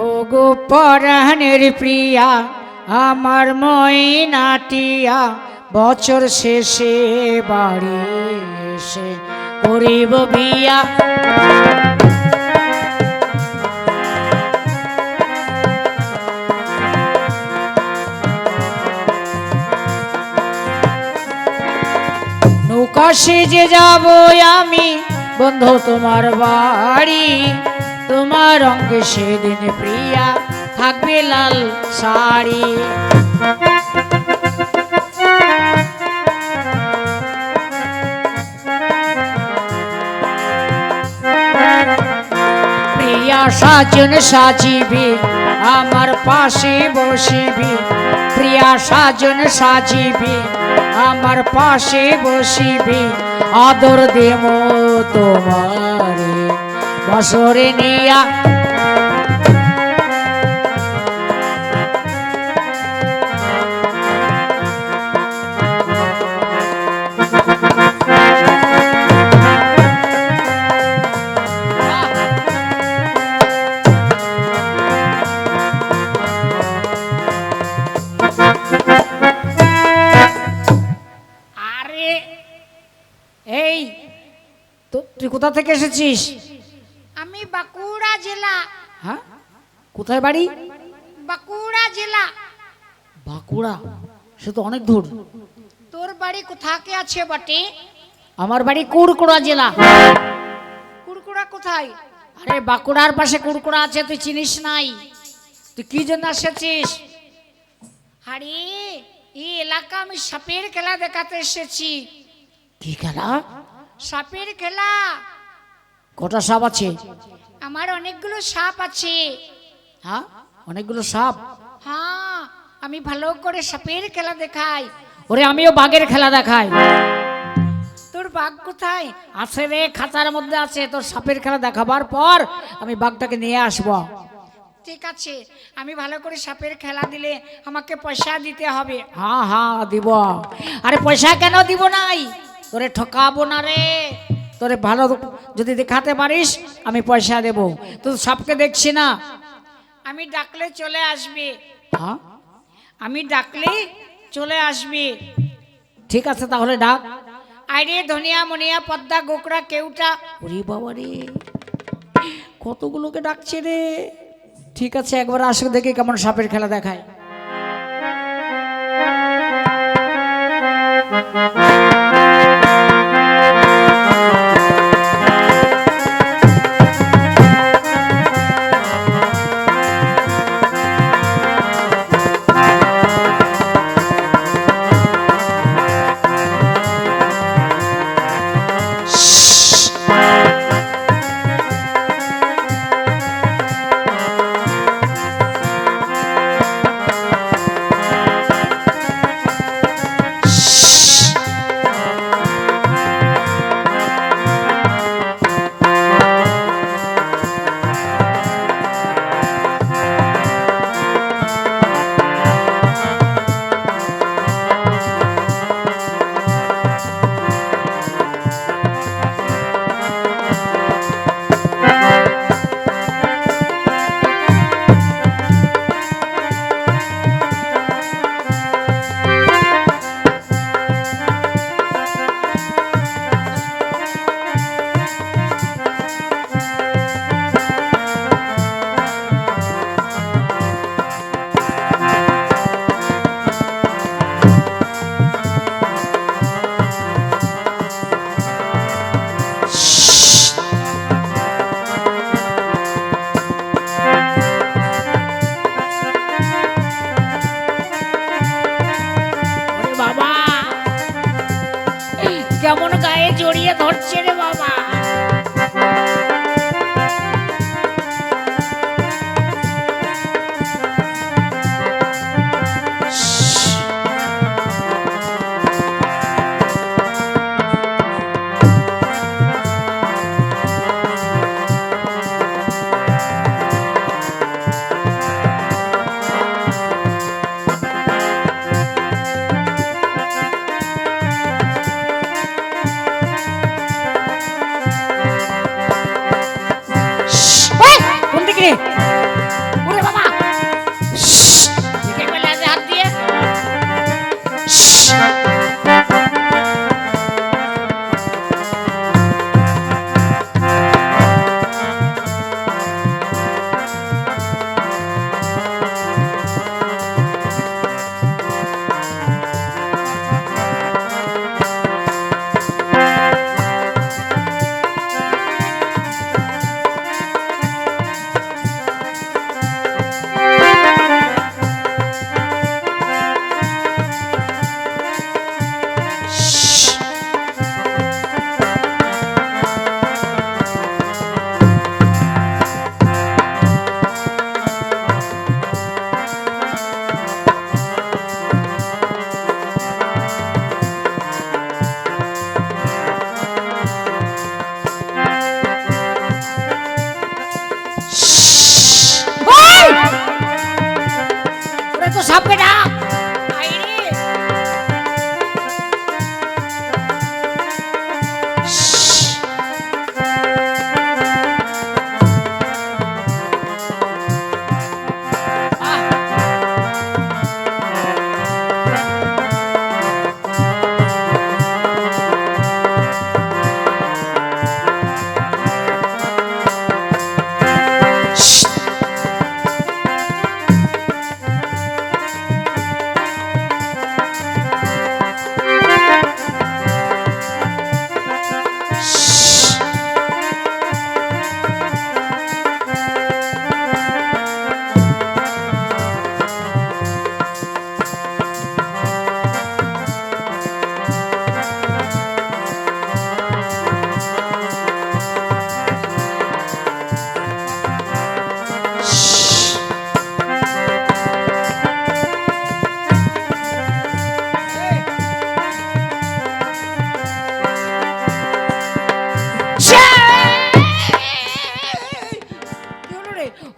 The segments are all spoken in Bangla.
ও গো পরাণের প্রিয়া আমার ময়নাটিয়া, বছর শেষে বাড়ি এসে করিব বিয়া। নৌকা সেজে যাব আমি বন্ধু তোমার বাড়ি, তোমার অঙ্গে সেদিন প্রিয়া থাকবে লাল শাড়ি। প্রিয়া সাজন সাজিবি আমার পাশে বসিবি, প্রিয়া সাজন সাজিবি আমার পাশে বসিবি, আদর দেবো তোমারে বছরে নিয়া। এই তুই কোথা থেকে এসেছিস? আমি বাঁকুড়া জেলা। হ্যাঁ, কোথায় বাড়ি? বাঁকুড়া জেলা। বাঁকুড়া, সে তো অনেক দূর। তোর বাড়ি কোথাকে আছে বটে? আমার বাড়ি কুড়কুড়া জেলা। কুড়কুড়া কোথায়? আরে বাঁকুড়ার পাশে কুড়কুড়া আছে, তুই চিনিস নাই? তুই কি জন্য এসেছিস? আরে এই এলাকা আমি সাপের খেলা দেখাতে এসেছি। কি খেলা? সাপের খেলা। কটা সাপ আছে? আমার অনেকগুলো সাপ আছে। হ্যাঁ, অনেকগুলো সাপ? হ্যাঁ, আমি ভালো করে সাপের খেলা দেখাই। ওরে আমিও বাঘের খেলা দেখাই। তোর বাঘ কোথায়? আছে রে, খাঁচার মধ্যে আছে। তোর সাপের খেলা দেখাবার পর আমি বাঘটাকে নিয়ে আসবো। ঠিক আছে, আমি ভালো করে সাপের খেলা দিলে আমাকে পয়সা দিতে হবে। হ্যাঁ হ্যাঁ দিব। আরে পয়সা কেন দিব নাই? তোরে ঠকাবো না রে। তোরে ভালো যদি দেখাতে পারিস আমি পয়সা দেব। তুই সাপকে দেখছি না। আমি ডাকলে চলে আসবে। হ্যাঁ, আমি ডাকলে চলে আসবে। ঠিক আছে তাহলে ডাক। আরে ধনিয়া মনিয়া পদ্মা গোকরা কেউটা। ওরে বাবা রে, কতগুলোকে ডাকছে রে। ঠিক আছে, একবার আসো দেখি কেমন সাপের খেলা দেখায়। কেমন গায়ে জড়িয়ে ধরছে রে বাবা।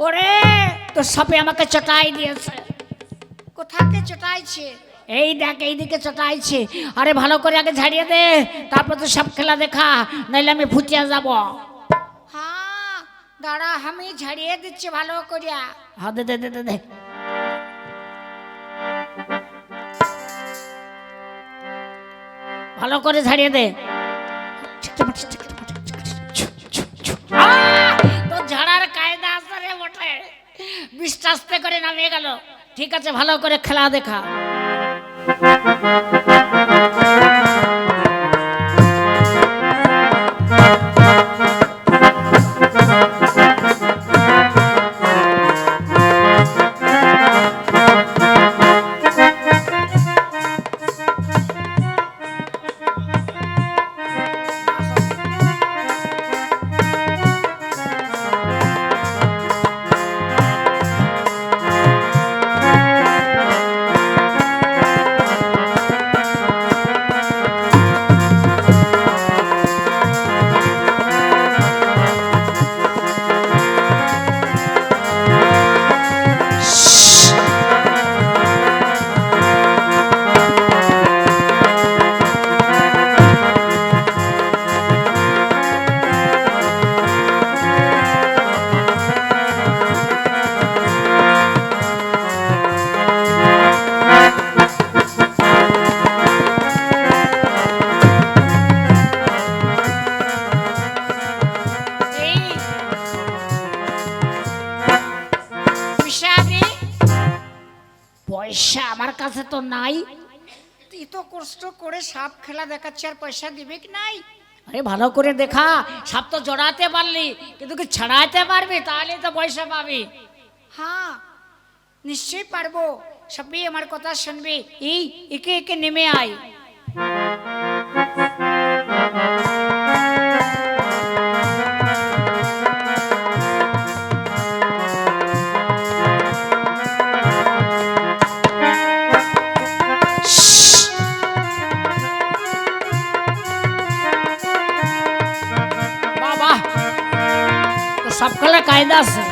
ওরে তো সাপে আমাকে চটাই দিয়েছে। কোথাকে চটাইছে? এই দেখ এইদিকে চটাইছে। আরে ভালো করে আগে ঝাড়িয়ে দে, তারপর তো সাপ খেলা দেখা, নাইলে আমি ফুটিয়া যাব। হ্যাঁ দাঁড়া, আমি ঝাড়িয়ে দিচ্ছি ভালো করিয়া। হ্যাঁ দে দে দে দে দে। ভালো করে ঝাড়িয়ে দে। তো ঝাড়ার কায়দা আছে রে বটে, বৃষ্টি আস্তে করে নামিয়ে গেল। ঠিক আছে, ভালো করে খেলা দেখা। পয়সা আমার কাছে তো নাই। তুই তো কষ্ট করে সাপ খেলা দেখাচ্ছে, আর পয়সা দিবে কি নাই? আরে ভালো করে দেখা, সাপ তো জড়াতে পারলি, কিন্তু কি ছাড়াতে পারবি? তাহলে তো পয়সা পাবি। হ্যাঁ নিশ্চয়ই পারবো, সবই আমার কথা শুনবি। এই একে একে নেমে আয়। বাবা তো সব খেলা কায়দা আছে।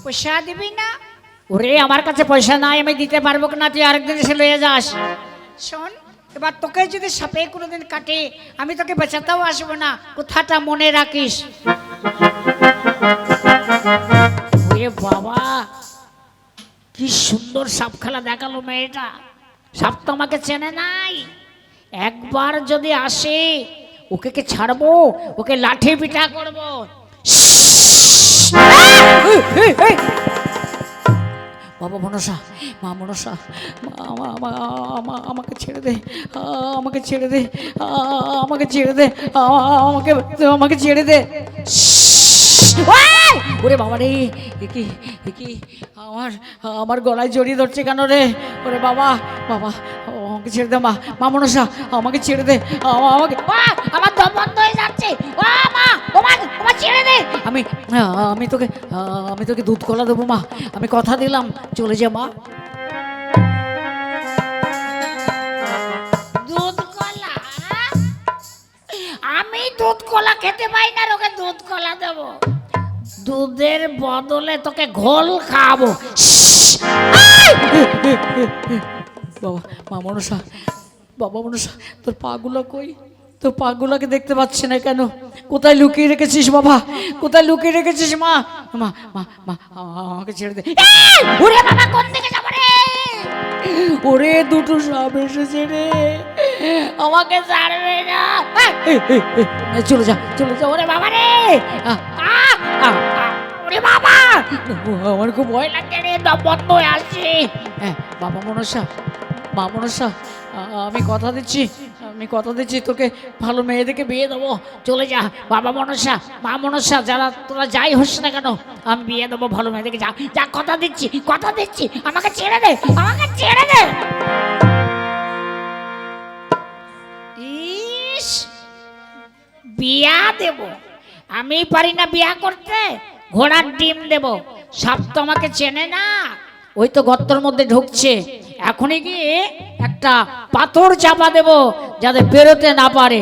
পয়সা দিবি না? ওরে আমার কাছে পয়সা নাই, আমি দিতে পারবো না, তুই আরেকদিন এসে লয়ে যাস। শোন, এবার তোকে যদি সাপে কোনোদিন কাটে, আমি তোকে বাঁচাতেও আসবো না, কথাটা মনে রাখিস। ওরে বাবা কি সুন্দর সাপ খেলা দেখালো মেয়েটা। সাপ তো আমাকে চেনে নাই, একবার যদি আসে ওকে কে ছাড়বো, ওকে লাঠি পিটা করবো। বাবা মনসা, মা মনসা, আমাকে ছেড়ে দে, আমাকে ছেড়ে দে, আমাকে ছেড়ে দে, আমাকে ছেড়ে দে। ওরে বাবা রে, কি আমার আমার গলায় জড়িয়ে ধরছে কেন রে? ওরে বাবা, বাবা আমাকে ছেড়ে দে, মা মা মনসা আমাকে ছেড়ে দে, আমাকে, আমার দম বন্ধ হয়ে যাচ্ছে। ও মা, আমার ছেড়ে দে। আমি তোকে দুধ কলা দেবো মা, আমি কথা দিলাম, চলে যা মা। দুধ কলা? আমি দুধ কলা খেতে পাই না, ওকে দুধ কলা দেবো? দুধের বদলে তোকে ঘোল খাবো। বাবা, মা মনসা, বাবা মনসা, তোর পাগুলো কই? তোর পাগুলোকে দেখতে পাচ্ছি না কেন? কোথায় লুকিয়ে রেখেছিস বাবা? কোথায় লুকিয়ে রেখেছিস মা? মা মা মা আমাকে ছেড়ে দে। ওরে বাবা, কোন দিকে যাবো রে? ওরে দুটো সাপ এসেছে রে, আমাকে ছাড়বে না। চলে যা চলে যা, ওরে বাবা রে, ওরে বাবা, আমার খুব ভয় লাগছে রে, দম বন্ধ হয়ে আসছে। বাবা মনসা, মা মনসা, আমি কথা দিচ্ছি তোকে ভালো মেয়ে দেখে বিয়ে দেবো। চলে যা বাবা মনসা, মা মনসা, যারা তোরা যাই হোস না কেন, আমি বিয়ে দেবো ভালো মেয়ে দেখে। যা যা, কথা দিচ্ছি, আমাকে ছেড়ে দে, আমাকে ছেড়ে দে। ইস, বিয়া দেব, আমি পারি না বিয়া করতে, ঘোড়ার ডিম দেব। সাপ তো আমাকে চেনে না, ওই তো গর্তের মধ্যে ঢুকছে, এখনই গিয়ে একটা পাথর চাপা দেব যাতে বেরোতে না পারে।